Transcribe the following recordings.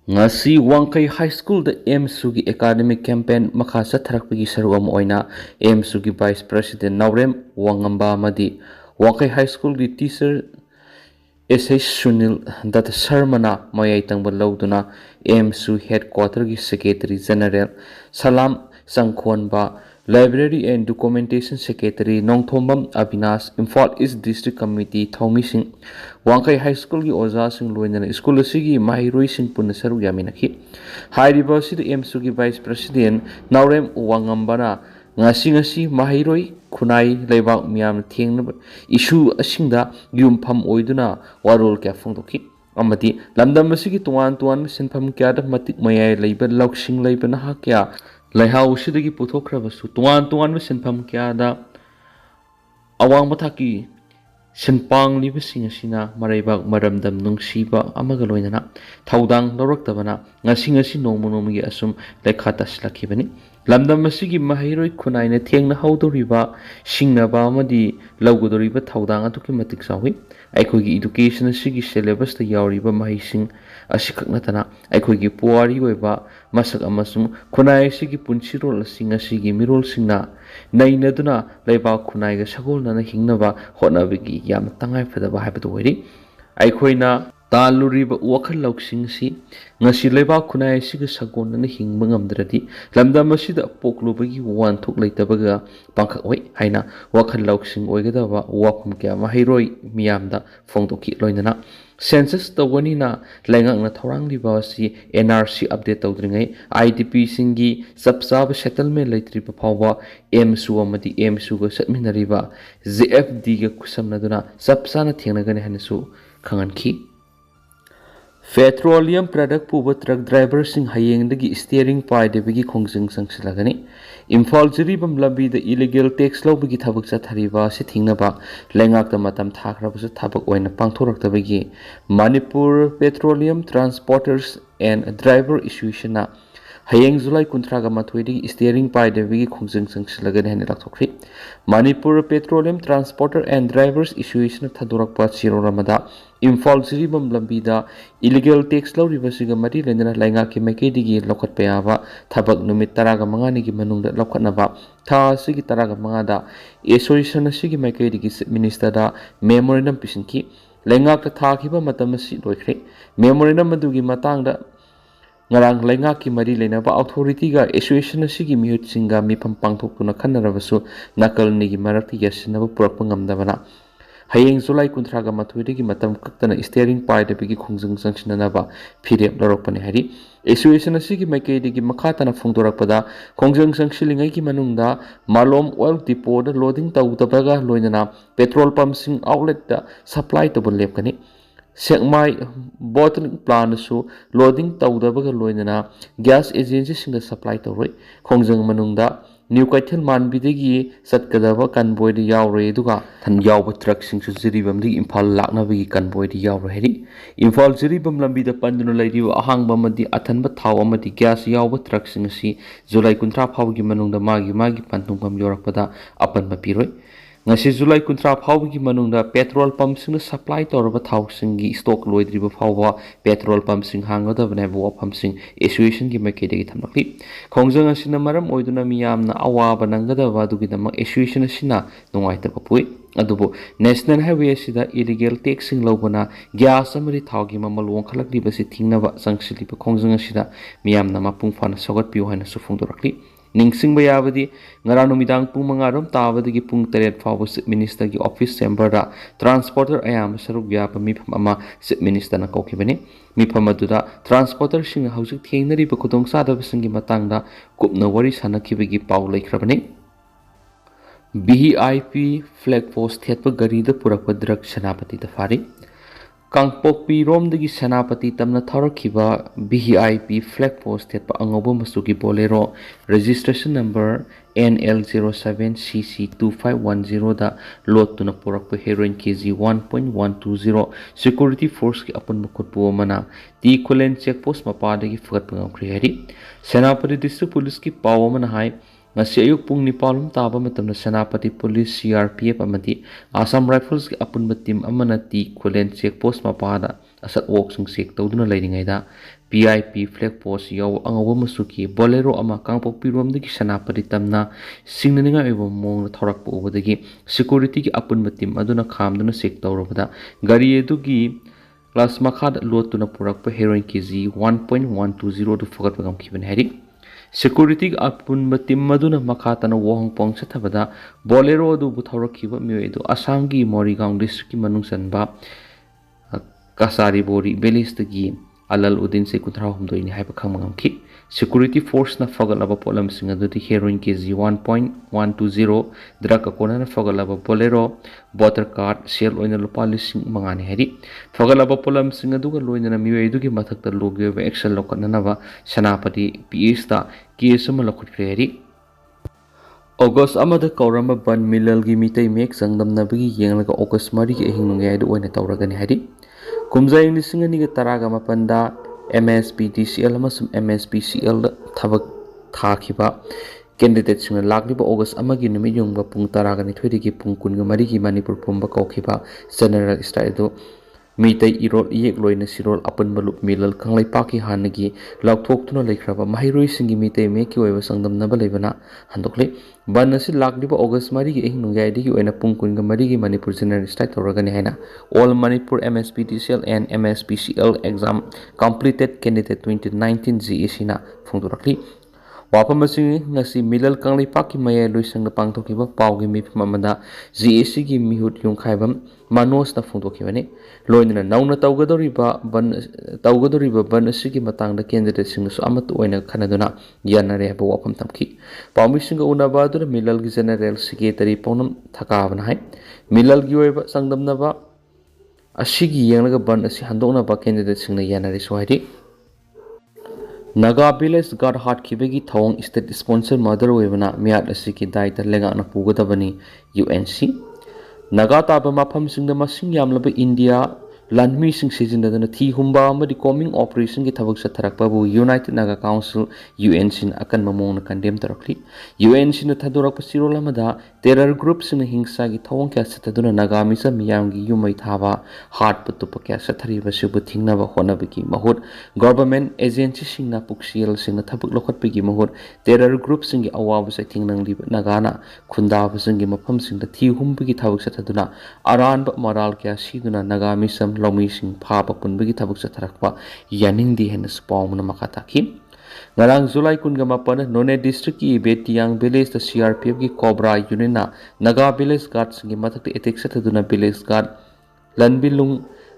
ngasi Wangkai High School the MSUgi academic campaign makha chatharakpagi saru ama oina MSUgi Vice President Naurem Wangamba amadi Wangkai High School gi teacher SH Sunil Datta Sharmana mayai tangba lauduna MSU headquarter gi Secretary General Salam Sangkhonba Library and Documentation Secretary Nongthombam Abinash Imphal East District Committee Thomi Singh Wangkai High School gi Oza Singh Loinana School asigi Mahiroi Singh Punna Saru Yaminaki Hairiba Sida MSU gi Vice President Naurem Wangambana ngasi Mahiroi Khunai Leibak Miam Thiengnaba issue asingda yumpham oiduna warol kya phongdoki amati lamdam asigi tuan sinpham kya da matik mayai leiba lauksing leiba na ha kya laihau sidagi puthokrabasu tuan sinpham kya da awang mathaki sinpang libasing asina maraibak maramdam nungsiba amaga loinana thaudang lawraktabana ngasi nongmonomi asum lekhata slakibani lamdam asigi mahiroi khunaina thengna haudoriba singnaba amadi lawgodoriba thaudang atuki matik sawi aikogi education asigi syllabus ta yawriba mahising asikaknatana aikogi puari oiba masak amasung khunai asigi punsirol asing asigi mirol singna nainaduna leiba khunai ga sagolna hingnaba honabigi yam tangai fadaba haibadu wari aikoina taluriba wakhal lauksing si ngasi leiba khunai asigi sagolna hingba ngamdradi lamdam asida poklubagi wan thok leitabaga pangkhak oi haina wakhal lauksing oigadaba wafum kya mahiroi miyamda phongdoki loinana census tawani laingakna thorang libasi NRC update tawdringai IDP singi subsab settlement leitriba phawba MSU amadi MSU ga satminariba ZFD ga kusamnaduna subsana thengnagani hanasu khanganki Petroleum product puba truck driver sing hayeng dagi steering pai debigi khongjing sangsilagani Imphal jiribam lambi the illegal tax law bigi thabak chathariba si thingnaba lengak da matam thakrabasu thabak oina pangthoraktabagi Manipur Petroleum Transporters and Driver Association na hayeng July 13 dagi steering pai debigi khongjing sangsilagani hani lakthokri Manipur Petroleum Transporter and Drivers Association thadorakpa chiroramada Imphal jiribam lambi da illegal tax law ribasiga mari lendana lainga ki maike digi lokhat payaba thabak numit taraga mangani gi manungda lokhatnaba tha sigi taraga mangada association sigi maike digi minister da memorandum pisinki lainga ka tha khiba matam si loikre memorandum madugi matangda ngarang lainga ki mari lenaba authority ga association sigi mihut singa mifam pangthokuna khanarabasu nakal nigi marakti yasinaba purakpa ngamdabana hayeng July 13 dagi matam kaktana steering pai debigi khongjing sangsinanaba phirep lorokpani hari association asigi maike digi makhatana phongdorakpada khongjing sangsilingai ki manungda malom oil depot da loading tawdabaga loinana petrol pump sing outlet da supply tabul lepkani sekmai bottling plant su loading tawdabaga loinana gas agency singa supply tawroi khongjing manungda New Kaithal Manbidagi Satkadava convoy di Yaure Duga, Tan Yawa truck sing Ziribam di Impal Laknavi convoy di Yaure Hedi. Impal Ziribam Lambi the Panduna Lady Ahang Bamadi Atanba Tawamati gas Yawa truck sing si Zulai Kuntra Pawgi Manung the Magi Pantungam Yorapada Apan Mapiroi. Ngasi July 13 phawgi manungda petrol pump sing supply torba thau singi stock loidriba phawwa petrol pump sing hangada bane bo pump sing association gi make degi thamnakli khongjang asina maram oiduna miyamna awa banangada wadugi dama association asina nungai ta papui adubo national highway asida illegal tax sing lobana gas amari thaugi mamal wongkhalak dibasi thingnaba sangsiliba khongjang asida miyamna mapung fana sogat piu haina sufungdorakli Ningsing bayabadi ngarano midang pung mangarom tabadagi pung taret fawo sit minister gi office chamber da transporter ayam saruk gyapa mifam ama sit minister na kokibani mifam aduda transporter sing hausik thengnari ba khudong sada basingi matangda kupna wari sanakibagi pau laikhrabani BIP flag post thetpa gari da purakpa drug Senapati da fari Kangpokpi Romdagi Senapati Tamna Tharakhiba BIP flag post thetpa angoba masuki bolero registration number NL07CC2510 da lot tuna porakpa heroin kg 1.120 security force ki apan mukutpu mana the equivalent check post mapadagi fagat pangamkri hari Senapati district police ki pawa mana hai ngasi ayuk pung nipalum taba matamna Senapati Police CRPF amadi Assam Rifles ki apunba team amana ti equivalent check post mapada asat woksing sek tawduna leiringaida PIP flag post yaw angawa masuki bolero ama kangpok pirom dagi sanapari tamna singnaninga ebo mong thorak po ubadagi security ki apun batim aduna khamduna sek tawrobada gari edugi class makhad lotuna purak pa heroin kg 1.120 to fagat pagam khiben hari security apun batim maduna makhatana wohong pong sathabada bolero du buthawrak khiba miwe du assam gi morigaon district ki manung sanba kasari bori belistagi alal udin se kuthra humdoi ni haiba khangmangam ki security force na fagalaba polam singa du heroin kg 1.120 drug akona na fagalaba bolero voter card sel oina lupa lising mangani hari fagalaba polam singa du loina na miwe du ki mathakta loge action lokana na ba sanapati ps ta case ma lokhut khari August amada kauramba ban milal gi mitai mek sangdam na bagi yenglaga August mari gi ehing nungai du oina tawragani hari kumjai lisingani ga taraga mapanda MSPTCL amasum MSPCL thabak thakiba candidate singa lakliba August amagi numi yungba pung taraga ni thwedi gi pung kun ga mari gi Manipur pumba kaukiba general style do Meetei irol yek loina sirol apan balup milal kanglai paki hanagi lakthok tuna laikhraba mahiroi singi Meetei me ki oiba sangdam na balaibana handokle ban asi lakliba August mari gi ehing nungai digi oina pungkun ga mari gi Manipur general style toragani haina all Manipur MSPTCL and MSPCL exam completed candidate 2019 GEC na phungdurakli wapamasi ngasi milal kanglai paki maya loisang na pangthokiba pawgi mipim amada GEC gi mihut yungkhaibam manos na phungdokibani loinina nauna tawgadoriba ban asigi matangda candidate singsu amatu oina khanaduna yanare ba wapam tamki pawmi singa unaba du milal gi general secretary ponam thakabana hai milal gi oiba sangdamna ba ashigi yanglaga ban asi handokna ba candidate singna yanare sohari Naga village guard hatkhiba gi thawang state sponsor mother oibana mihat asiki daita lenga na pugadabani UNC Naga taba mafam singda masing yamlaba India lanmi sing sijindadana thi humba amadi combing operation gi thabak satharakpa bu United Naga Council UNC na akan mamong na condemn tarakli UNC na thadorak pasirol amada terror groups na hingsa gi thawang kya sataduna Naga misa miyam gi yumai thaba hard putupa kya sathari basibu thingna ba hona bigi mahut government agency sing na puksiel sing na thabak lokhat bigi mahut terror groups sing gi awabu sa thingnang li Naga na khunda basing gi mafam sing da thi hum bigi thabak sataduna aran ba moral kya siduna Naga misam lomi sing phaba punbagi thabak satharakpa yaning di hen spawn na makataki ngarang July kun ga mapan None district ki Betiang village the CRPF ki Cobra unit na Naga village guards gi mathak attack sathaduna village guard lanbilung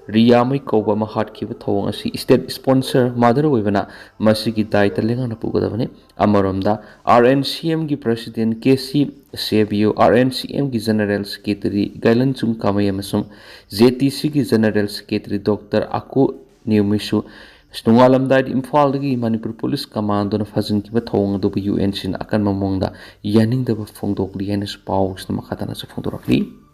Riyamai Koba Mahat Kiba Thawang asi state sponsor mother oibana masigi daita lenga na pugadabani amaramda RNCM gi president KC Sebio RNCM gi general secretary Gailan Chung Kamay amasum JTC gi general secretary Dr. Aku Neumisu Snungalamdai Imphal gi Manipur Police Command na fazin kiba thawang do UNC na akan mamongda yaning da phongdok li hen spaws na makatana sa phongdorakli